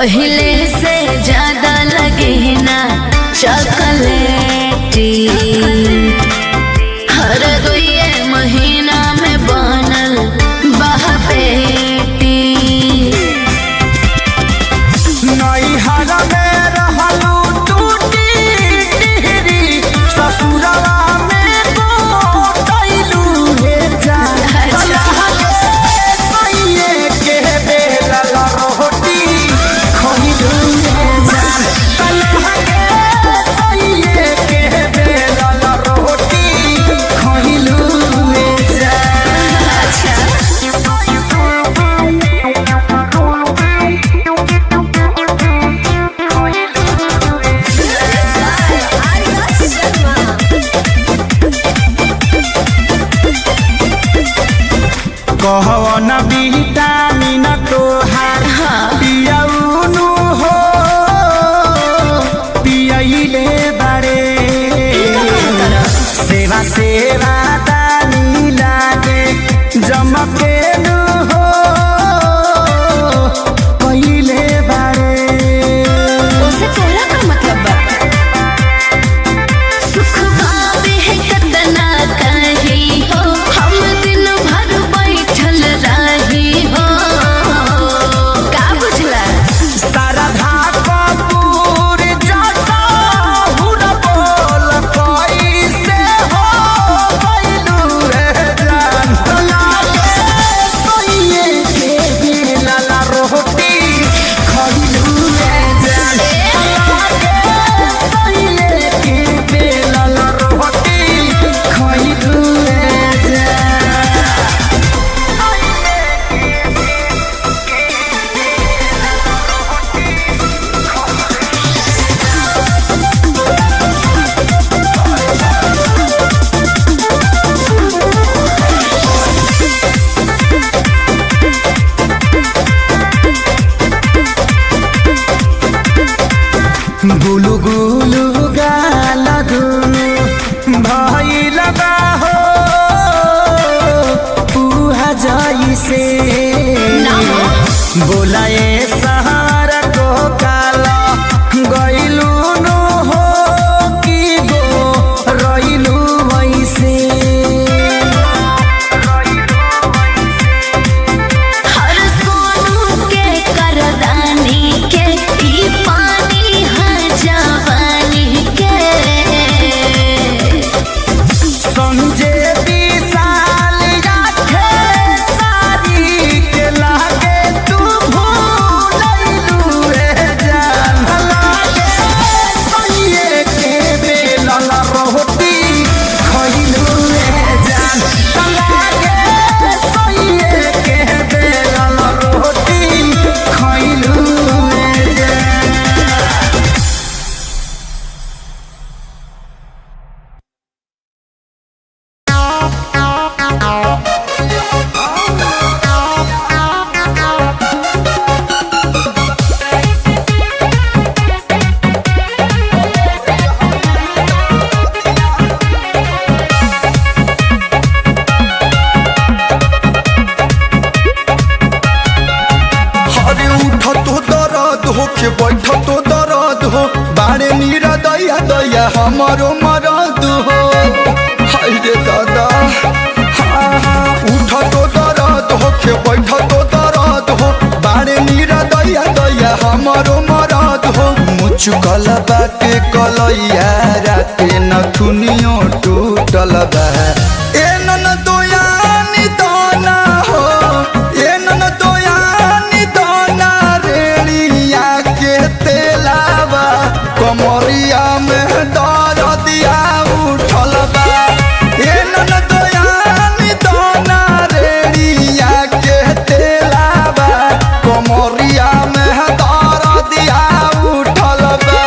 पहले से ज्यादा लगे ना चॉकलेटी, हर दुए महीना में बनल बहपेटी। नैहर में रहलू टूटी टिहरी, ससुरवा में गोटैलू हे जान। सैये के बेलल रोटी खइलू हे जान। सैये के बेलल रोटी खइलू हे कहवन विटामिन तोहार पियौनु हो पियैले बारे। सेवा सेवा दानी लागे जमकेनु हो पहिले बारे। उसे तोरा का मतलब बा? सुख पावे है कतना कही हो, हम दिन भर बैठल रही हो। का बुझला? शारदा कपूर जैसा हुन बोल कैसे हो गइलू रे जान। सैये के बेलल रोटी खइलू रे जान। सैये के बेलल रोटी खइलू रे जान। गुलु गुलु गाल दुनु भइल बा हो पुहा जइसे। बोलाए सहार को काला गइलू नु हो कि गो रइलू वैसे। हर सोनू के करदानी के ई पानी है जवानी के। संजय विशाल राखे सारी के लागे तू भूलैलू रे जान। सैये के बेलल रोटी खइलू रे जान। सैये के बेलल रोटी खइलू रे जान। अरे उठ तो दर्द हो के बैठ तो दर्द हो, बारे मीरा दैया दैया हमारो मरद हो। हाय रे दादा उठ तो दर्द हो के बैठ तो दर्द हो, बारे मीरा दैया दैया हमारो मरद हो। मुचुकल बाटे कलैया राते नथुनियो टूटल बा। ए नन दोयानी दाना हो, ए नन दोयानी दाना रेड़िया के तेलावा कमरिया में दर्दिया उठल बा। ए नन दोयानी दाना रेड़िया के तेलावा कमरिया में दर्दिया उठल बा।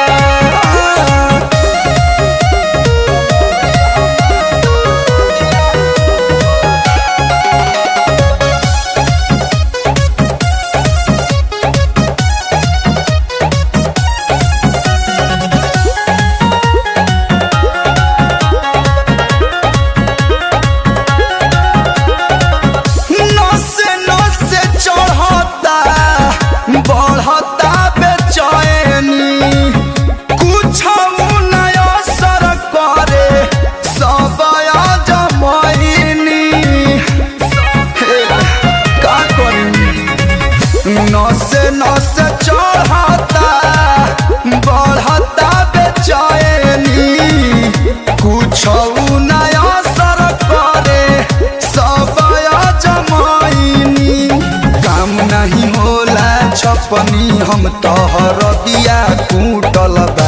अपनी हम तोहर दिया कूटल बा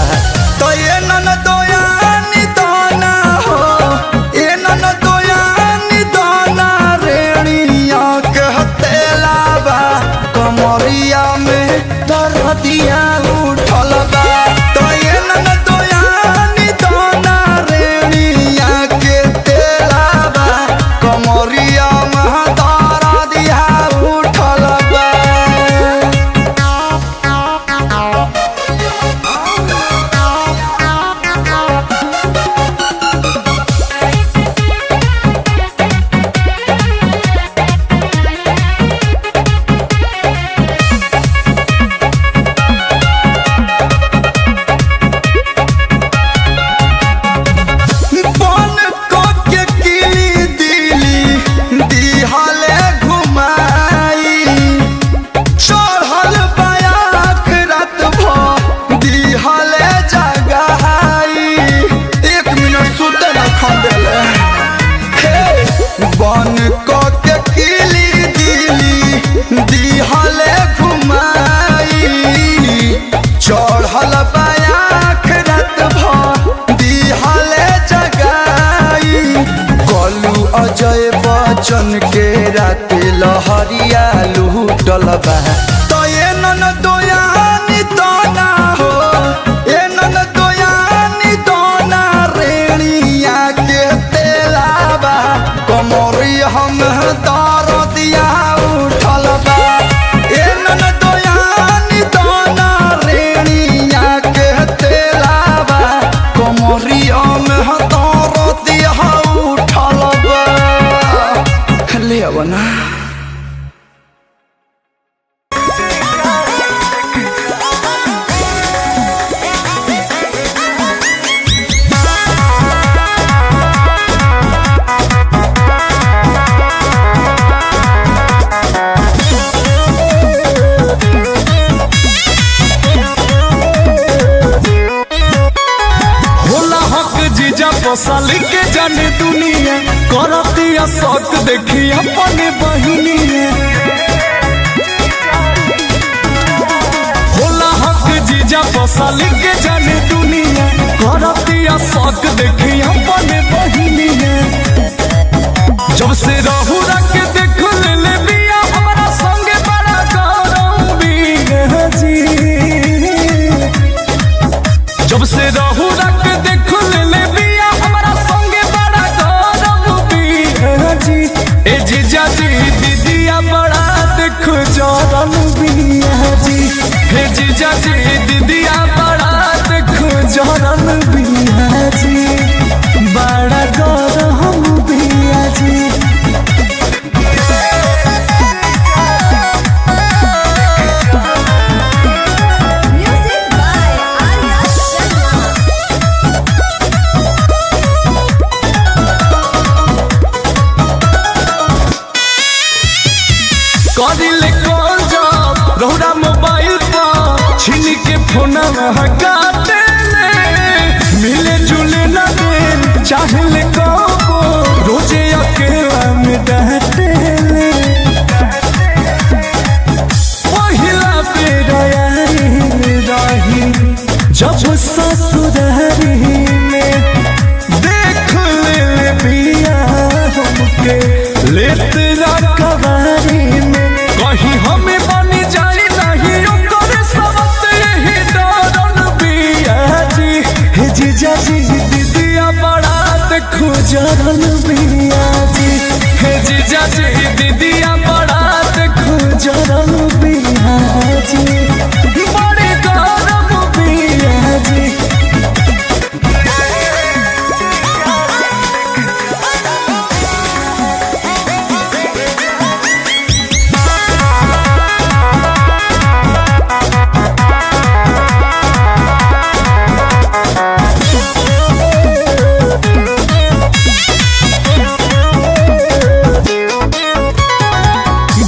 तो ये नन दोयानी दाना हो ये नन दोयानी दाना रेणिया कहते लाबा कमरिया में दर दिया उठल बा तो ये नन दोयानी दाना रेणिया के तेलाबा कमरिया में दर दिया उठल बा। बन को के किली दिली दिहाले घुमाई चढ़ल बयाख रात भर दिहाले जगाई 1 मिनट सुत न खंडेले हे बन को के किली दिली दिहाले घुमाई चढ़ल बयाख रात भर दिहाले जगाई कलू अजय बच्चन के रात लहरिया लूटल बा तो ये नन दोयानी दाना हो ये नन दोयानी दाना रेणिया के तेलाबा कमरी हम दर दिया उठल बा ये नन दोयानी दाना रेणिया के तेलाबा कमरिया में दर दिया उठल बा ले अब ना होला हक जीजा पसाली के जाने दुनिया करतिया शौक देखी अपने बहिनिया होला हक जीजा पसाली के जाने दुनिया करतिया शौक देखी अपने बहिनिया जब से रहू रख देख ले बिया हमारा संगे बड़ा गौरव भी जी जब से रहू रख देख ले बिया हमारा संगे बड़ा गौरव भी जी ए जीजा जी दीदिया बड़ा देख जरन बिया जी हे जीजा जी दीदिया बड़ा देख जरन बिया जी बड़ा गौरव बिया जी Music by Arya Sharma. करिले कॉल जब रहुरा मोबाइल पर छीन के फोन हकाते ले मिले जुले ना दे चाहले को रोजे अकेला में डहते ले पहिला बेर आई रही जब ससुरारी में देख ले बिया हमके लेत रखवारी में कहीं हमें बनी जाई नहीं ओकर सबत यही डरन बिया जी हे जीजा जी दीदिया बड़ा देखो जरन बिया जी हे जीजा जी दीदिया बड़ा देखो जरन बिया जी बड़े गौरव बिया जी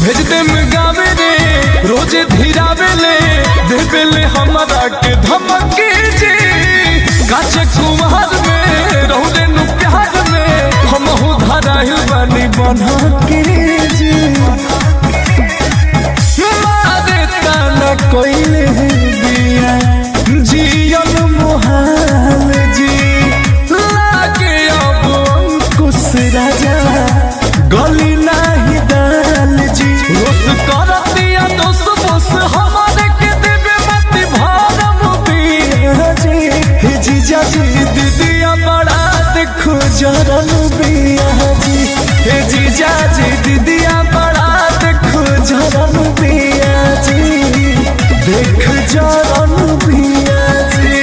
भेज दे गावे रे रोजे धीरावे ले देवे ले हमारा के धमके जी काचे कुमार में रहू नु प्यार में हम हो धराइल बानी बना के जी मारे तना राजा गली नहीं दाल जी रोस कर दिया दोस बोस हमारे के देवे मत भरम पिया जी हे जीजा जी दीदिया बड़ा देखो जरल पिया जी हे जीजा जी दीदिया बड़ा देखो जरल पिया जी देख जरल पिया जी।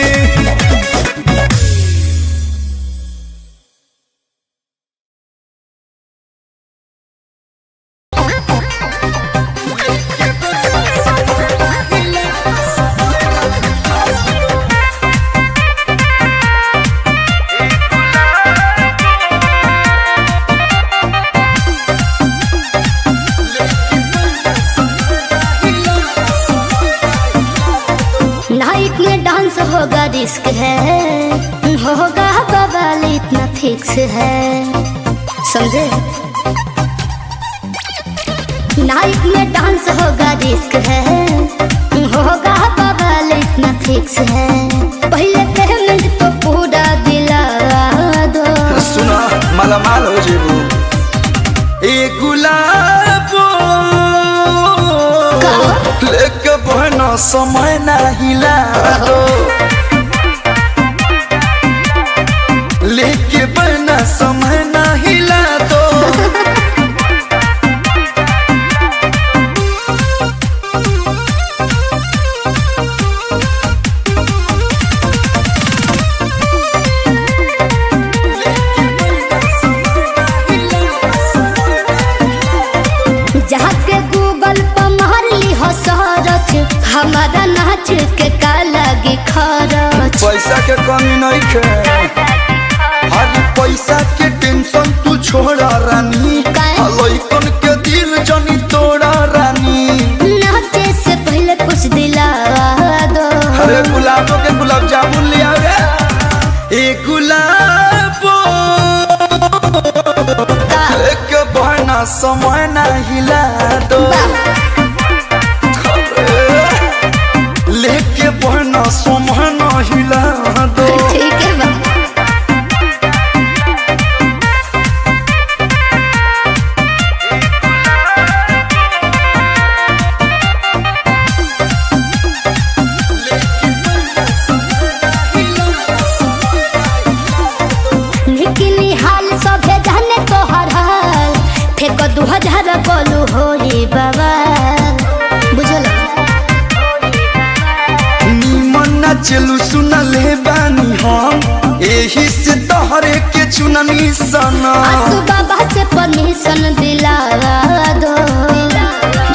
नाइट में डांस होगा रिस्क है, होगा बवाल इतना फिक्स है, समझे। नाइट में डांस होगा रिस्क है, होगा बवाल इतना फिक्स है। पहले पेमेंट तो पूरा दिला दो। सुना मालामाल हो जेबू ए गुलाबो लेके बहना समय नहीं दो लेके बहना समय नहीं दो जहाँ के गूगल पर मार ली हो सरच, हमारा नाच के का लगी खरच। पैसा के कमी नहीं है, हर पैसा के टेंशन तू छोड़ा रानी, लइकन के दिल जनी तोड़ा रानी। नाचे से पहले कुछ दिला दो। अरे गुलाबों के गुलाब जामुन ले आवे ए गुलाबो लेके बहना समय नहीं दो लेके बहना समय नहीं दो। ठीक है बा। निकिनी हाल सभे जाने तो हर हाल, फेंक 2000 बोलू होई बाबा, बुझल। निमन चलू सुन ले बानी हम, एही से तोहरे के चुननी सना। आसू बाबा से परमिशन दिला दो।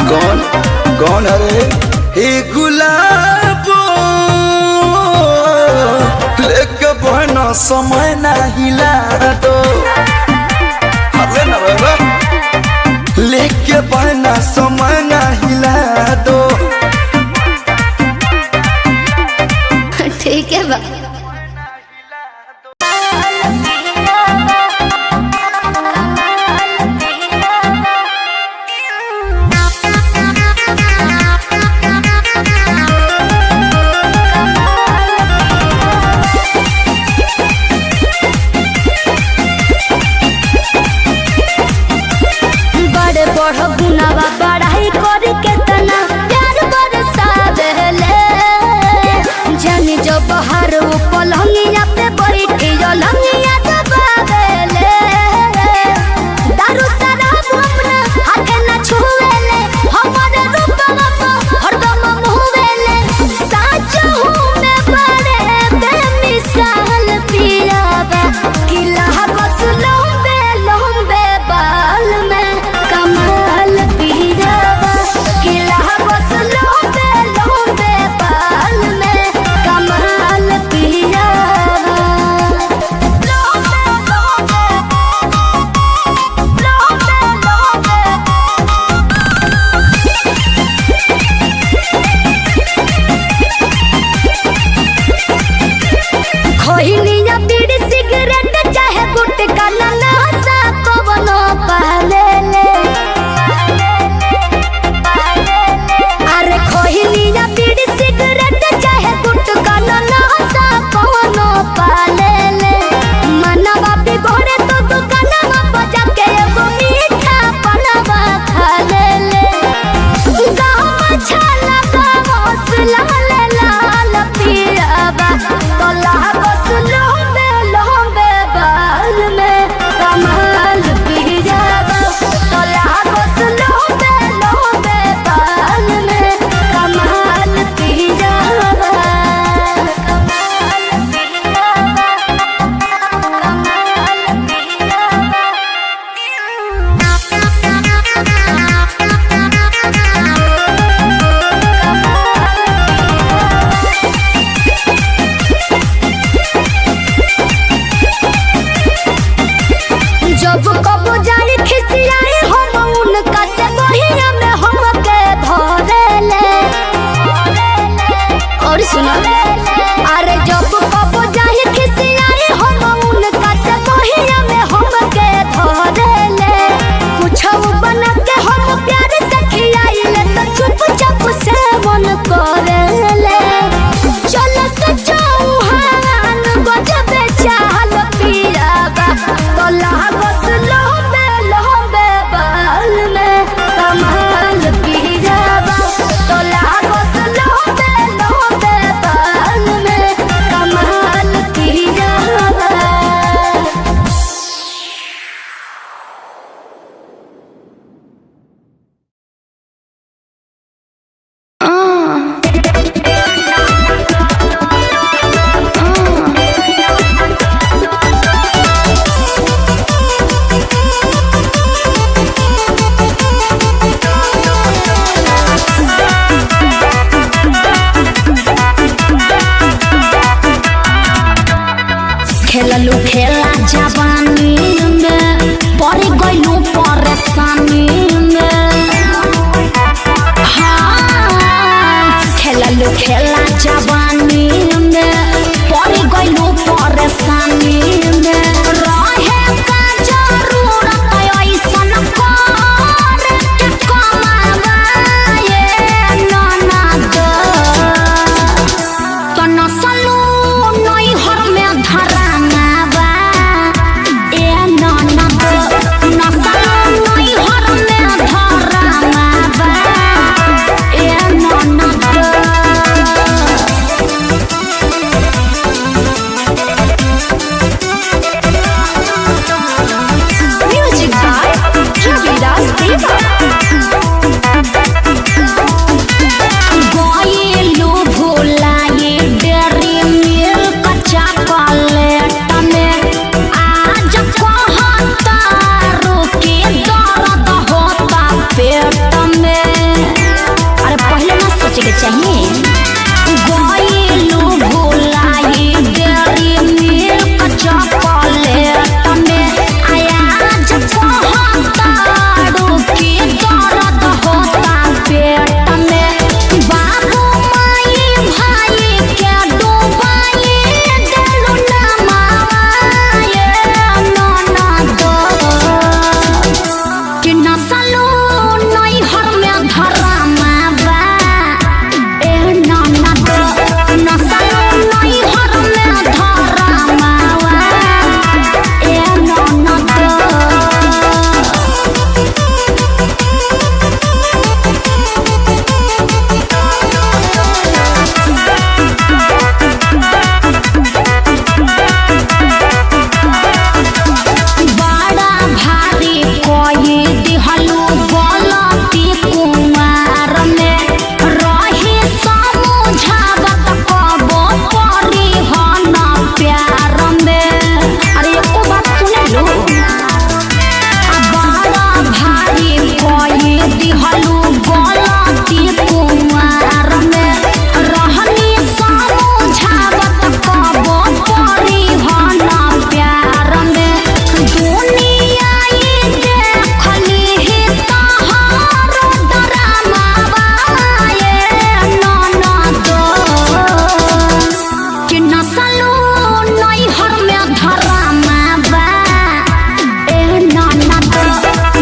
कौन कौन अरे हे गुलाबो लेके बहना समय नहीं दो अरे ना बाबा लेके बहना समय नहीं दो। ठीक है बा। बड़े बड़ गुनावा पढ़ाई कर के तना प्यार बरसावेले, जानी जो बाहर वो पलंगिया पे बैठी जो लंगिया दबावेले। दारू शराब अपना हाथ न छुएले, हमारे रूपवा को हरदम मुहवेले। साच हूँ मैं बड़े बेमिसाल पियावा, किला बस लंबे लंबे बाल में कमाल पिया। कब जाए खिसियाए हम उनका से बहिया में हमके धरेले। और सुनो अरे जब कब जाए खिसियाए हम उनका से बहिया में हमके धरेले। कुछ बना के हम प्यार से खियाइले तो चुपचाप से मन करेले। चल से चौहान गजबे चाल पियाबा तो लागत लहबे लहबे बाल में कमाल पियाबा तो लागत लहबे लहबे बाल में कमाल पियाबा। खेललू खेला जवानी में पड़ गइलू परेशानी में। हाँ खेललू खेला जवानी में पड़ गइलू परेशानी में। रहे का जरूरत ऐसन कर के कमावाए ननद तो नसलू नैहर में धरानावा ए ननद नसलू नैहर में धरानावा ए ननद। म्यूजिक बाय रविदास देवा। गइलू भुलाए डेरी मिल्क चॉकलेट में आज कहता रुके दर्द होता पेट में। अरे पहले ना सोचे के चाहिए। गइलू भुलाए डेरी मिल्क चॉकलेट में आज कहता रुके दर्द होता पेट में। बाबू माई भाई के डूबाई देलू ना माए ननद कि नसलू नैहर में धरामावा ए ननद नसलू नैहर में धरामावा ए ननद। बड़ा भारी कोई दिहलू गलती कुमार में रही समझावत कबो परी हन प्यार में। अरे एको बात सुने लो। बड़ा भारी कोई दिहलू गलती कुमार में रहनी समझावत कबो परी हन प्यार में। दुनिया ई देखली ही तहारो डरामावा ए ननद कि नसलू नैहर में धरामावा ए ननद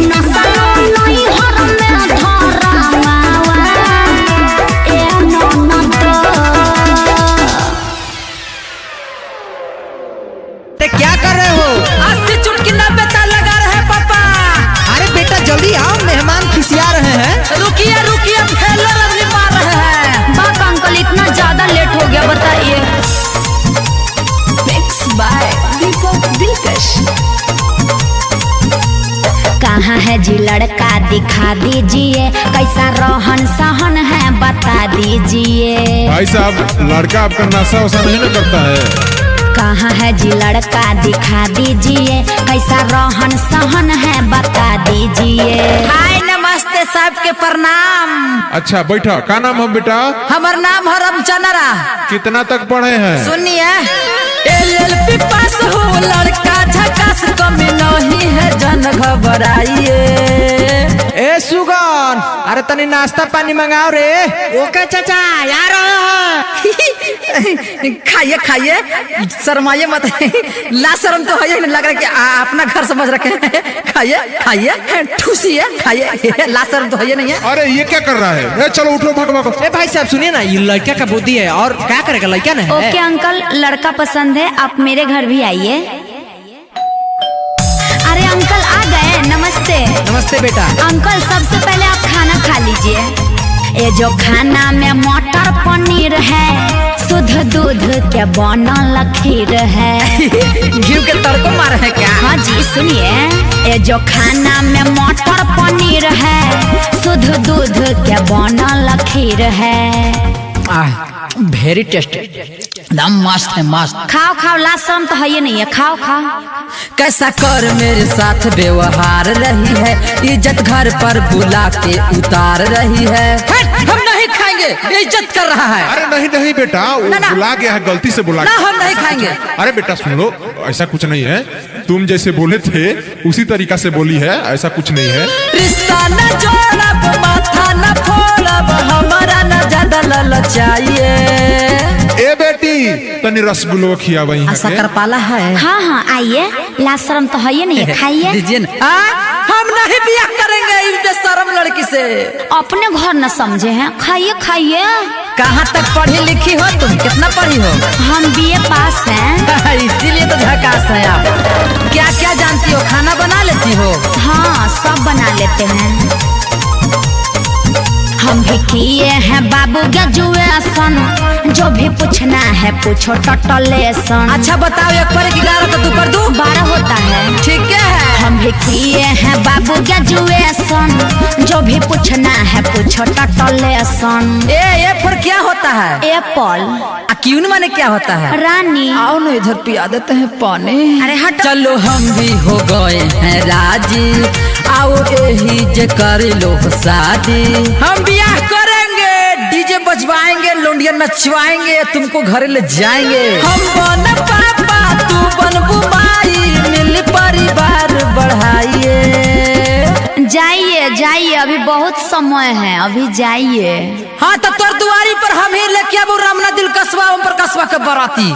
नसलू नैहर में धरामावा ए ननद। क्या कर रहे हो? 80 चुटकी 90 ताल लगा रहे पापा। अरे बेटा जल्दी आओ, मेहमान खिसिया रहे हैं। रुकिए रुकिए फेलर अभी मार रहे हैं। बाप अंकल इतना ज्यादा लेट हो गया बताइए। मिक्स बाय दीपक दिलकश। कहाँ है जी लड़का दिखा दीजिए कैसा रहन सहन है बता दीजिए। भाई साहब लड़का आपका नशा वशा नहीं ना करता है? कहाँ है जी लड़का दिखा दीजिए कैसा रहन सहन है बता दीजिए। हाय नमस्ते साहब के प्रणाम। अच्छा बैठा। का नाम है बेटा? हमार नाम है रामचंद्रा। कितना तक पढ़े हैं? सुनिए LLB पास हो लड़का झकास कमी नहीं है जन घबराइए। ए सुगन, अरे तनी नाश्ता पानी मंगाओ रे। ओके चाचा यार खाइए खाइए शर्माइए मत। ला शर्म तो है नहीं, लग रहा है कि अपना घर समझ रखे हैं। खाइए खाइए ठूसिए खाइए, ला शर्म तो है नहीं है। अरे ये क्या कर रहा है? ए, चलो उठो भागो भागो। ए भाई साहब सुनिए ना, ये लड़का का बुद्धि है और क्या करेगा लड़का ना है। ओके अंकल, लड़का पसंद है, आप मेरे घर भी आइए। अरे अंकल आ गए, नमस्ते। नमस्ते बेटा। अंकल सबसे पहले आप खाना खा लीजिए। ये जो खाना में मटर पनीर है, शुद्ध दूध के बनल खीर है। घी के तड़को मारे है क्या? हाँ जी सुनिए, ये जो खाना में मटर पनीर है, शुद्ध दूध के बनल खीर है। वेरी टेस्टी, एकदम मस्त है मस्त। खाओ खाओ, लास्ट शर्म तो है ये नहीं है, खाओ खाओ। कैसा कर मेरे साथ व्यवहार रही है, इज्जत घर पर बुला के उतार रही है। हम नहीं खाएंगे, इज्जत कर रहा है। अरे नहीं नहीं बेटा, वो ना। बुला गया है, गलती से बुला ना गया। हम नहीं खाएंगे। अरे बेटा सुन लो, ऐसा कुछ नहीं है। तुम जैसे बोले थे उसी तरीका से बोली है, ऐसा कुछ नहीं है। रिश्ता न जोड़ब माथा न फोड़ब, हमारा न ज्यादा ललचाइए। ए बेटी तनी रसगुल्लो खिया वही शक्कर पाला है। हाँ हाँ आइए, लास्ट शर्म तो है ये नहीं है, खाइए। दीजिए ना। हम नहीं ब्याह करेंगे इस बेशरम लड़की से। अपने घर न समझे हैं, खाइए खाइए। कहाँ तक पढ़ी लिखी हो तुम, कितना पढ़ी हो? हम BA पास हैं। इसीलिए तो झकास है आप। क्या क्या जानती हो, खाना बना लेती हो? हाँ सब बना लेते हैं। हम भी किए हैं बाबू ग्रेजुएशन, जो भी पूछना है पूछो टटलेशन। अच्छा बताओ, 1 पर 11 तो 2 पर 2 12 होता है। ठीक है। हम भी किए हैं बाबू ग्रेजुएशन, जो भी पूछना है पूछो टटलेशन। ए पर क्या होता है? एप्पल। क्यून माने क्या होता है? रानी। आओ ना इधर पिया देते हैं पानी। अरे हट। चलो हम भी हो गए हैं राजी, आओ यही जे कर लो शादी। हम ब्याह करेंगे, डीजे बजवाएंगे, लोंडिया नचवाएंगे, तुमको घर ले जाएंगे। हम बन पापा तू बन बुमाई, मिल परिवार बढ़ाइए। जाइए जाइए, अभी बहुत समय है, अभी जाइए। हाँ तो तोर दुआरी पर हम ही लेके आबू रामना दिल कसबा, ओम पर कसबा के बराती।